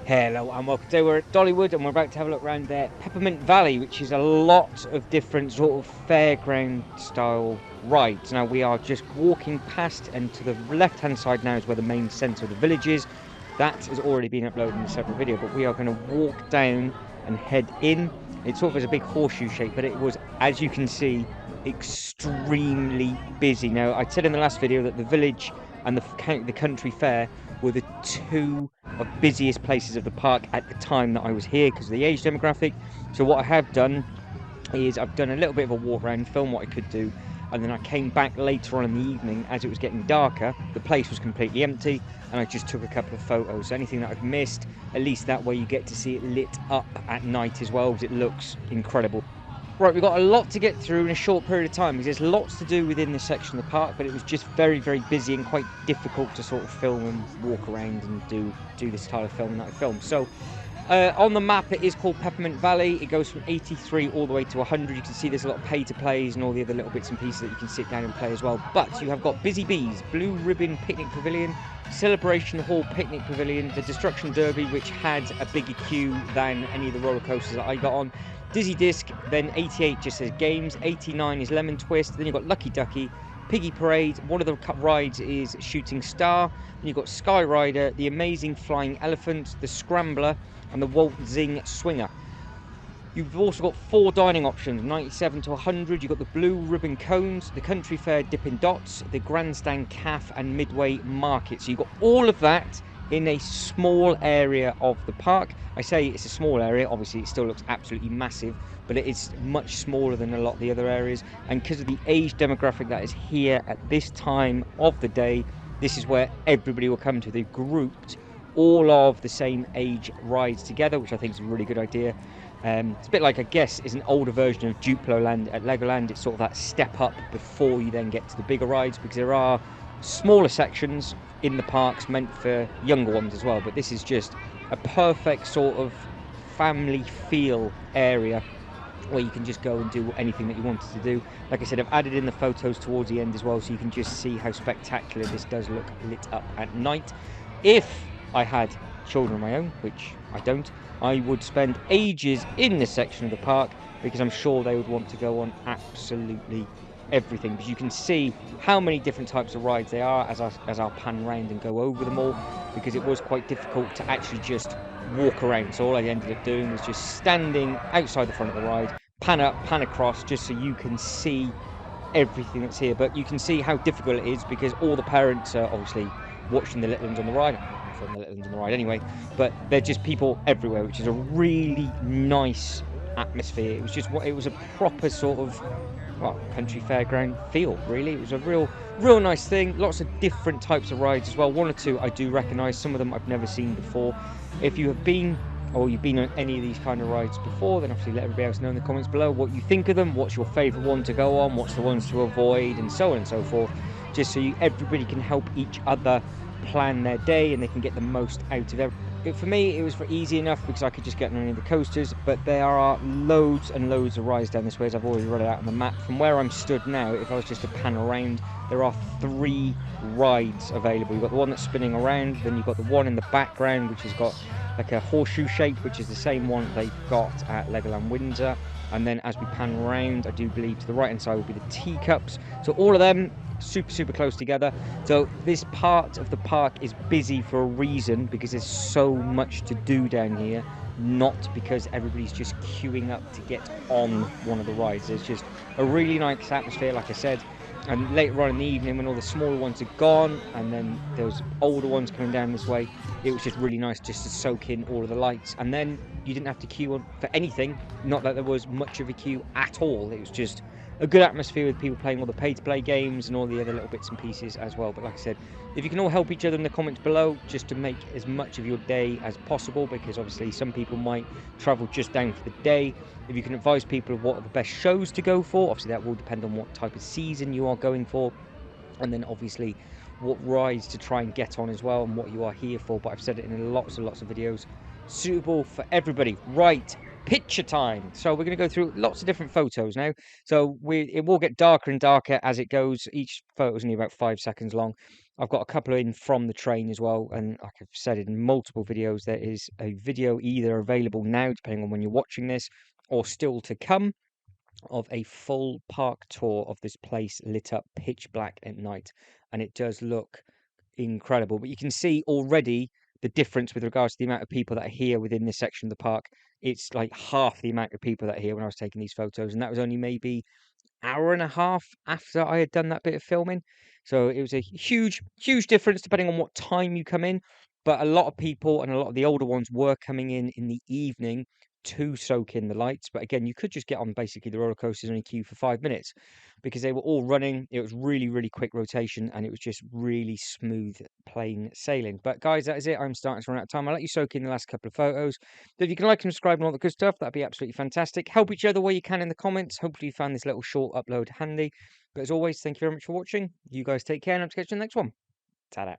Hello and welcome. Today we're at Dollywood and we're about to have a look around there. Peppermint Valley, which is a lot of different sort of fairground style rides. Now we are just walking past, and to the left hand side now is where the main centre of the village is. That has already been uploaded in a separate video, but we are going to walk down and head in. It sort of is a big horseshoe shape, but it was, as you can see, extremely busy. Now I said in the last video that the village and the country fair were the two of busiest places of the park at the time that I was here because of the age demographic. So what I have done is I've done a little bit of a walk around, film what I could do, and then I came back later on in the evening as it was getting darker. The place was completely empty and I just took a couple of photos. So anything that I've missed, at least that way you get to see it lit up at night as well, because it looks incredible. Right, we've got a lot to get through in a short period of time because there's lots to do within this section of the park, but it was just very, very busy and quite difficult to sort of film and walk around and do this style of film that I filmed. So on the map it is called Peppermint Valley. It goes from 83 all the way to 100. You can see there's a lot of pay to plays and all the other little bits and pieces that you can sit down and play as well. But you have got Busy Bees, Blue Ribbon Picnic Pavilion, Celebration Hall Picnic Pavilion, the Destruction Derby, which had a bigger queue than any of the roller coasters that I got on, Dizzy Disc, then 88 just says games, 89 is Lemon Twist, then you've got Lucky Ducky, Piggy Parade, one of the rides is Shooting Star, then you've got Sky Rider, the Amazing Flying Elephant, the Scrambler, and the Waltzing Swinger. You've also got 4 dining options, 97 to 100. You've got the Blue Ribbon Cones, the Country Fair Dippin' Dots, the Grandstand Cafe, and Midway Market. So you've got all of that in a small area of the park. I say it's a small area, obviously it still looks absolutely massive, but it is much smaller than a lot of the other areas. And because of the age demographic that is here at this time of the day, this is where everybody will come to. They've grouped all of the same age rides together, which I think is a really good idea. It's a bit like, I guess, is an older version of Duplo Land at Legoland. It's sort of that step up before you then get to the bigger rides, because there are smaller sections in the parks meant for younger ones as well, but this is just a perfect sort of family feel area where you can just go and do anything that you wanted to do. Like I said, I've added in the photos towards the end as well, so you can just see how spectacular this does look lit up at night. If I had children of my own, which I don't, I would spend ages in this section of the park, because I'm sure they would want to go on absolutely everything, because you can see how many different types of rides they are as I'll pan around and go over them all, because it was quite difficult to actually just walk around. So all I ended up doing was just standing outside the front of the ride, pan up, pan across, just so you can see everything that's here. But you can see how difficult it is because all the parents are obviously watching the little ones on the ride. From the little ones on the ride anyway, but they're just people everywhere, which is a really nice atmosphere. It was a proper sort of, well, country fairground feel, really. It was a real nice thing. Lots of different types of rides as well. 1 or 2 I do recognise, some of them I've never seen before. If you have been, or you've been on any of these kind of rides before, then obviously let everybody else know in the comments below what you think of them, what's your favourite one to go on, what's the ones to avoid, and so on and so forth, just so everybody can help each other plan their day and they can get the most out of it. For me, it was easy enough because I could just get on any of the coasters, but there are loads and loads of rides down this way, as I've already read it out on the map. From where I'm stood now, if I was just to pan around, there are 3 rides available. You've got the one that's spinning around, then you've got the one in the background which has got like a horseshoe shape, which is the same one they've got at Legoland Windsor, and then as we pan around, I do believe to the right hand side will be the teacups. So all of them super close together. So this part of the park is busy for a reason, because there's so much to do down here, not because everybody's just queuing up to get on one of the rides. There's just a really nice atmosphere, like I said. And later on in the evening, when all the smaller ones are gone and then those older ones coming down this way, it was just really nice just to soak in all of the lights. And then you didn't have to queue on for anything, not that there was much of a queue at all. It was just a good atmosphere with people playing all the pay-to-play games and all the other little bits and pieces as well. But like I said, if you can all help each other in the comments below, just to make as much of your day as possible, because obviously some people might travel just down for the day. If you can advise people of what are the best shows to go for, obviously that will depend on what type of season you are going for, and then obviously what rides to try and get on as well, and what you are here for. But I've said it in lots and lots of videos, suitable for everybody. Right, picture time. So we're going to go through lots of different photos now. So it will get darker and darker as it goes. Each photo is only about 5 seconds long. I've got a couple in from the train as well, and like I've said in multiple videos, there is a video either available now, depending on when you're watching this, or still to come, of a full park tour of this place lit up pitch black at night, and it does look incredible. But you can see already the difference with regards to the amount of people that are here within this section of the park. It's like half the amount of people that are here when I was taking these photos, and that was only maybe hour and a half after I had done that bit of filming. So it was a huge, huge difference depending on what time you come in. But a lot of people and a lot of the older ones were coming in the evening to soak in the lights. But again, you could just get on basically the roller coasters in a queue for 5 minutes because they were all running. It was really, really quick rotation and it was just really smooth, plain sailing. But guys, that is it. I'm starting to run out of time. I'll let you soak in the last couple of photos. So if you can like and subscribe and all the good stuff, that'd be absolutely fantastic. Help each other where you can in the comments. Hopefully you found this little short upload handy. But as always, thank you very much for watching. You guys take care and I'll catch you in the next one. Ta-da.